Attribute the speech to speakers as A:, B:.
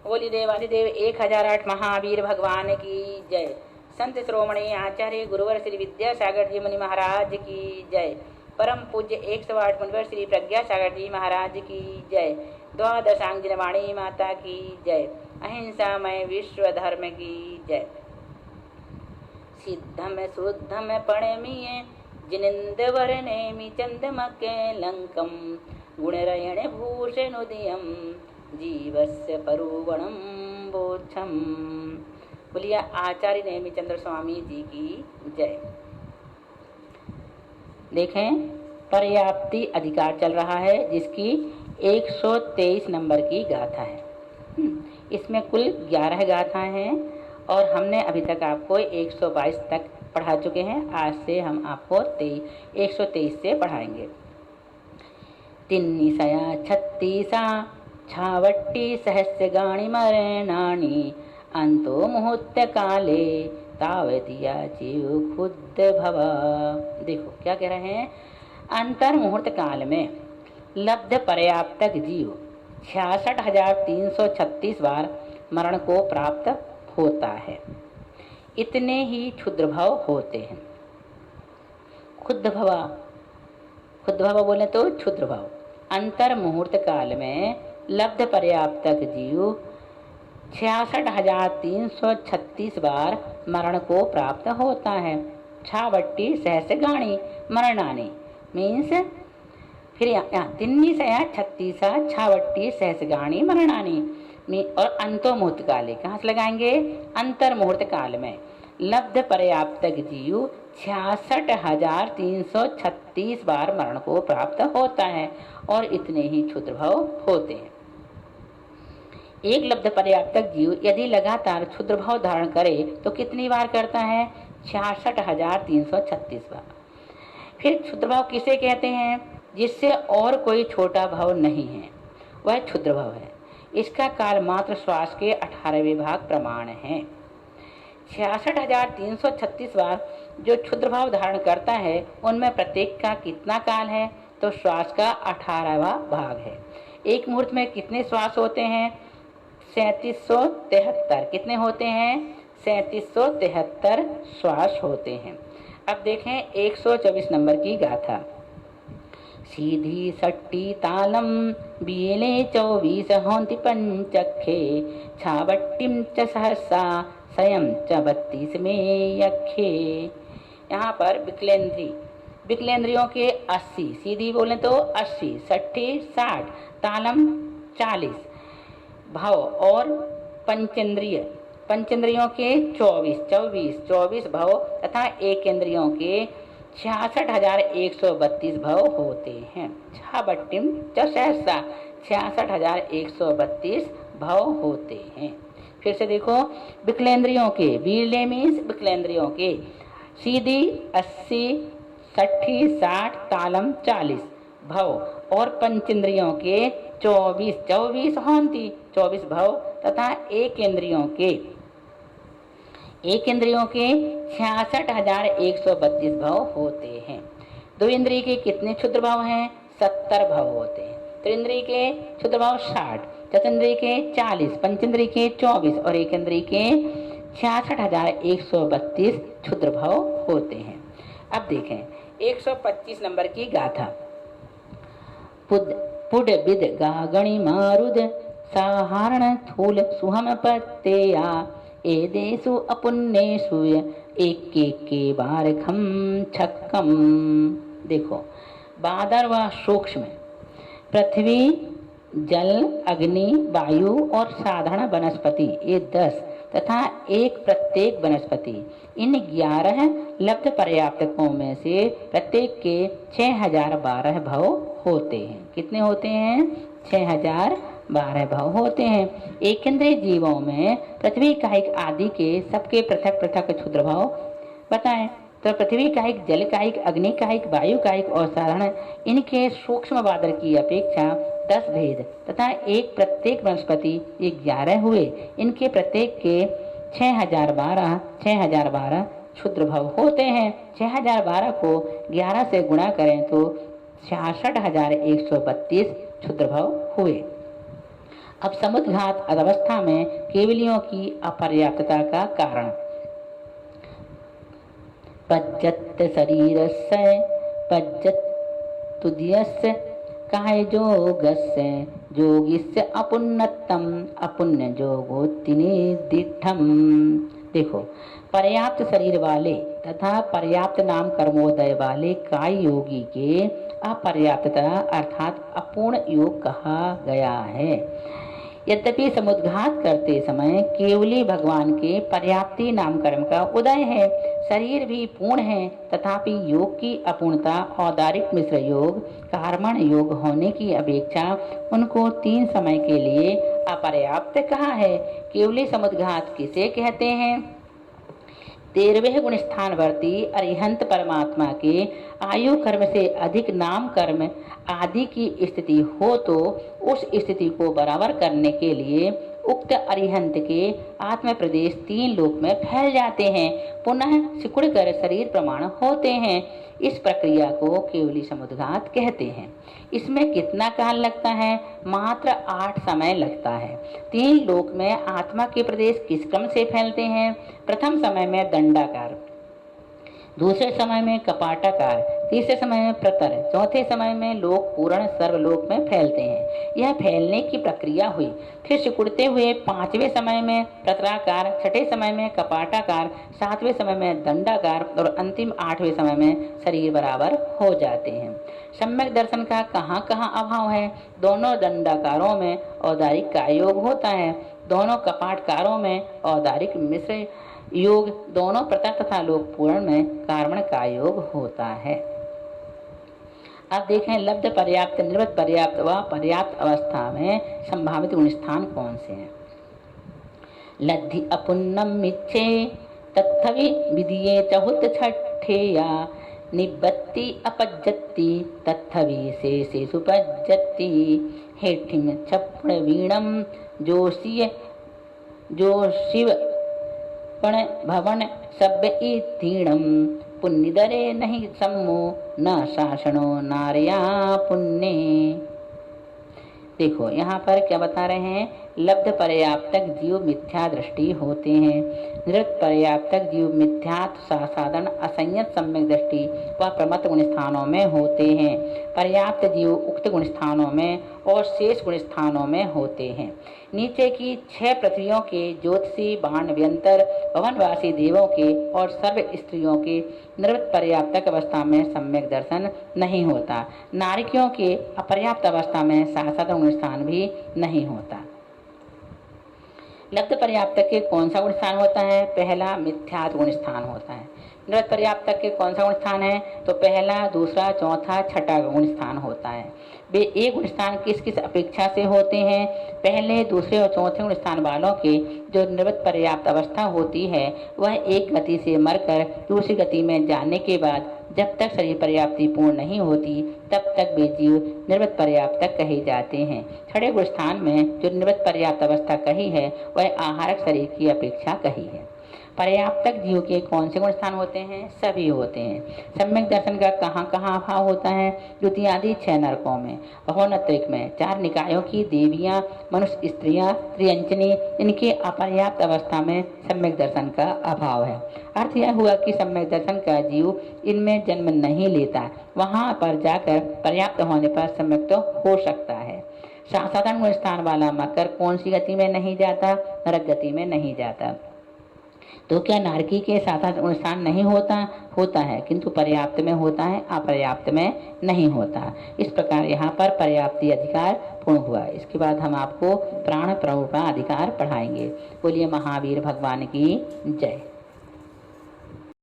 A: बोली देवादिदेव 1008 महावीर भगवान की जय। संत श्रोमणी आचार्य गुरुवर श्री विद्यासागर जी मुनि महाराज की जय। परम पूज्य 108 मुनिवर श्री प्रज्ञा सागर जी महाराज की जय। द्वादशांगिन वाणी माता की जय। अहिंसामय विश्व धर्म की जय। सिद्धम शुद्धम पणमीय जिनिंद वर्णेमि चंदमके लंकम गुणरयण भूषणोदयम जीवस्य परुवणम बोधम। बोलिए आचार्य नेमिचंद्र स्वामी जी की जय। देखें, पर्याप्ति अधिकार चल रहा है जिसकी 123 नंबर की गाथा है। इसमें कुल 11 गाथाएं हैं और हमने अभी तक आपको 122 तक पढ़ा चुके हैं। आज से हम आपको 123 से पढ़ाएंगे। तिन्निसया छत्तीसा छावट्टी सहस्य गाणी मरणानी अंतो मुहूर्त काले तावतिया जीव खुद भवा। देखो क्या कह रहे हैं, अंतर मुहूर्त काल में लब्ध पर्याप्तक जीव 66,336 बार मरण को प्राप्त होता है। इतने ही क्षुद्र भाव होते हैं। खुद भवा बोले तो क्षुद्र भाव। अंतर मुहूर्त काल में लब्ध पर्याप्तक जीव 66,336 बार मरण को प्राप्त होता है। छावट्टी सहस्य गाणी मरणानी मीन्स, फिर यहाँ 336 छावट्टी सहस्य गाणी मरणानी और अंतो मुहूर्त काले कहाँ से लगाएंगे, अंतर मुहूर्त काल में लब्ध पर्याप्तक जीव 66,336 बार मरण को प्राप्त होता है और इतने ही क्षुद्र भाव होते हैं। एक लब्ध पर्याप्तक जीव यदि लगातार क्षुद्र भाव धारण करे तो कितनी बार करता है, 66,336 बार। फिर क्षुद्र भाव किसे कहते हैं, जिससे और कोई छोटा भाव नहीं है, वह क्षुद्र भाव है। इसका काल मात्र श्वास के 18वें भाग प्रमाण है। 66,336 बार जो क्षुद्र भाव धारण करता है उनमें प्रत्येक का कितना काल है, तो श्वास का 18वां भाग है। एक मुहूर्त में कितने श्वास होते हैं, 3773। कितने होते हैं, 3773 श्वास होते हैं। अब देखें 124 नंबर की गाथा। सीधी सट्टी तालम बीले 24 होंति पंचखे छावट्टिम च सहसा स्वयं च 32 में यखे। यहाँ पर विकलेंद्रियों के 80, सीधी बोले तो 80, सट्टी 60, तालम 40 भाव और पंचेंद्रियों के 24 भाव तथा एकेंद्रियों के 66,132 भाव होते हैं। छावट्टिम च सहसा 66,132 भाव होते हैं। फिर से देखो, विकलेंद्रियों के, वीरले मीन्स विकलेंद्रियों के, सीधी 80, सट्ठी 60, तालम 40 भाव और पंचेंद्रियों के 24 होंती 24 भाव तथा एकेंद्रियों के 66,132 भाव होते हैं। दो इंद्रिय के कितने क्षुद्र भाव हैं, 70 भाव होते हैं। त्रिंद्रिय के क्षुद्र भाव 60, चतुर्ंद्रिय के 40, पंचेंद्रिय के 24 और एकेंद्रिय के 66,132 क्षुद्र भाव होते हैं। अब देखें 125 नंबर की गाथा। पुड बिद गागणी मारुद साहारण थूल सुहम पत्तेया ए देशु अपुन्नेषु एक के बार खम छक्कम। देखो, बादर व सूक्ष्म, पृथ्वी, जल, अग्नि, वायु और साधारण वनस्पति ये 10 तथा एक प्रत्येक वनस्पति, इन 11 लब्ध पर्याप्तकों में से प्रत्येक के 6012 भाव होते हैं। कितने होते हैं, 6012 भाव होते हैं। एकेंद्रीय जीवों में पृथ्वी कायिक आदि के सबके पृथक पृथक क्षुद्र भाव बताएं तो पृथ्वी कायिक, जल कायिक, अग्नि कायिक, वायु कायिक और साधारण, इनके सूक्ष्म बादल की अपेक्षा 10 भेद तथा एक प्रत्येक वनस्पति ये 11 हुए। इनके प्रत्येक के 6012 क्षुद्र भाव होते हैं। 6012 को 11 से गुणा करें तो 66,132 क्षुद्र भाव हुए। अब समुद्घात अवस्था में केवलियों की अपर्याप्तता का कारण। पज्जत शरीरस्य पज्जत्तुद्यस्य कायजोगस्य जोगिस्य अपुन्नतम अपुण्य जोगोत्तिनिदिठम। देखो, पर्याप्त शरीर वाले तथा पर्याप्त नाम कर्मोदय वाले काय योगी के अपर्याप्तता अर्थात अपूर्ण योग कहा गया है। यद्यपि समुद्घात करते समय केवली भगवान के पर्याप्ति नाम कर्म का उदय है, शरीर भी पूर्ण है, तथापि योग की अपूर्णता औदारिक मिश्र योग कर्मण योग होने की अपेक्षा उनको 3 समय के लिए अपर्याप्त कहा है। केवली समुद्घात किसे कहते हैं? 13वें गुण स्थानवर्ती अरिहंत परमात्मा के आयु कर्म से अधिक नाम कर्म आदि की स्थिति हो तो उस स्थिति को बराबर करने के लिए उक्त अरिहंत के आत्म प्रदेश 3 लोक में फैल जाते हैं, पुनः सिकुड़कर शरीर प्रमाण होते हैं। इस प्रक्रिया को केवली समुद्घात कहते हैं। इसमें कितना काल लगता है? मात्र 8 समय लगता है। 3 लोक में आत्मा के प्रदेश किस क्रम से फैलते हैं? प्रथम समय में दंडाकार, दूसरे समय में कपाटाकार, तीसरे समय में प्रतर, चौथे समय में लोक पूर्ण सर्वलोक में फैलते हैं। यह फैलने की प्रक्रिया हुई। फिर सिकुड़ते हुए 5वें समय में प्रतराकार, 6ठे समय में कपाटाकार, 7वें समय में दंडाकार और अंतिम 8वें समय में शरीर बराबर हो जाते हैं। सम्यक दर्शन का कहाँ कहाँ अभाव है? दोनों दंडाकारों में औदारिक का योग होता है, दोनों कपाटकारों में औदारिक मिश्र योग, दोनों प्रतर तथा लोक पूर्ण में कार्मण का योग होता है। अब देखें, लब्ध पर्याप्त, निर्वत पर्याप्त व पर्याप्त अवस्था में संभावित गुण स्थान कौन से हैं? लद्धि अपुन्नम इच्छे तत्थवि विधिये चहुत छठेया निबत्ति अपज्जति तत्थवि से सुपज्जति हेठिम छप्पण वीणम जोशिय जो शिव पण भवन सभ्य तीणम पुण्यदरे नहीं सम्मो न शासनो नार्या पुण्य। देखो, यहाँ पर क्या बता रहे हैं? लब्ध पर्याप्तक जीव मिथ्या दृष्टि होते हैं, निरत पर्याप्तक जीव मिथ्यात् साधारण असंयत सम्यक दृष्टि व प्रमत्त गुण स्थानों में होते हैं। पर्याप्त जीव उक्त गुण स्थानों में और शेष गुण स्थानों में होते हैं। नीचे की 6 पृथ्वियों के ज्योतिषी बाण व्यंतर भवनवासी देवों के और सर्व स्त्रियों के निर्वत पर्याप्तक अवस्था में सम्यक दर्शन नहीं होता। नारिकियों के अपर्याप्त अवस्था में साधारण गुण स्थान भी नहीं होता। लब्ध पर्याप्तक के कौन सा गुण स्थान होता है? पहला मिथ्यात् गुण स्थान होता है। निर्वत पर्याप्तक के कौन सा गुण स्थान है? तो पहला, दूसरा, चौथा, छठा गुण स्थान होता है। वे एक गुण स्थान किस किस अपेक्षा से होते हैं? पहले, दूसरे और चौथे गुण स्थान वालों के जो निर्वत पर्याप्त अवस्था होती है वह एक गति से मरकर दूसरी गति में जाने के बाद जब तक शरीर पर्याप्ति पूर्ण नहीं होती तब तक वे जीव निर्वत पर्याप्तक कहे जाते हैं। छठे गुण स्थान में जो निर्वत पर्याप्त अवस्था कही है वह आहारक शरीर की अपेक्षा कही है। पर्याप्तक जीव के कौन से गुण स्थान होते हैं? सभी होते हैं। सम्यक दर्शन का कहाँ कहाँ अभाव होता है? द्वितीयादि 6 नरकों में, अहोनत्रिक में, 4 निकायों की देवियां, मनुष्य स्त्रियां, त्रियंचनी, इनके अपर्याप्त अवस्था में सम्यक दर्शन का अभाव है। अर्थ यह हुआ कि सम्यक दर्शन का जीव इनमें जन्म नहीं लेता, वहां पर जाकर पर्याप्त होने पर सम्यक तो हो सकता है। साधारण गुण स्थान वाला मकर कौन सी गति में नहीं जाता? नरक गति में नहीं जाता। तो क्या नारकी के साधारण स्थान नहीं होता? होता है, किंतु पर्याप्त में होता है, अपर्याप्त में नहीं होता। इस प्रकार यहाँ पर पर्याप्ति अधिकार पूर्ण हुआ। इसके बाद हम आपको प्राण प्रभुता अधिकार पढ़ाएंगे। बोलिए महावीर भगवान की जय।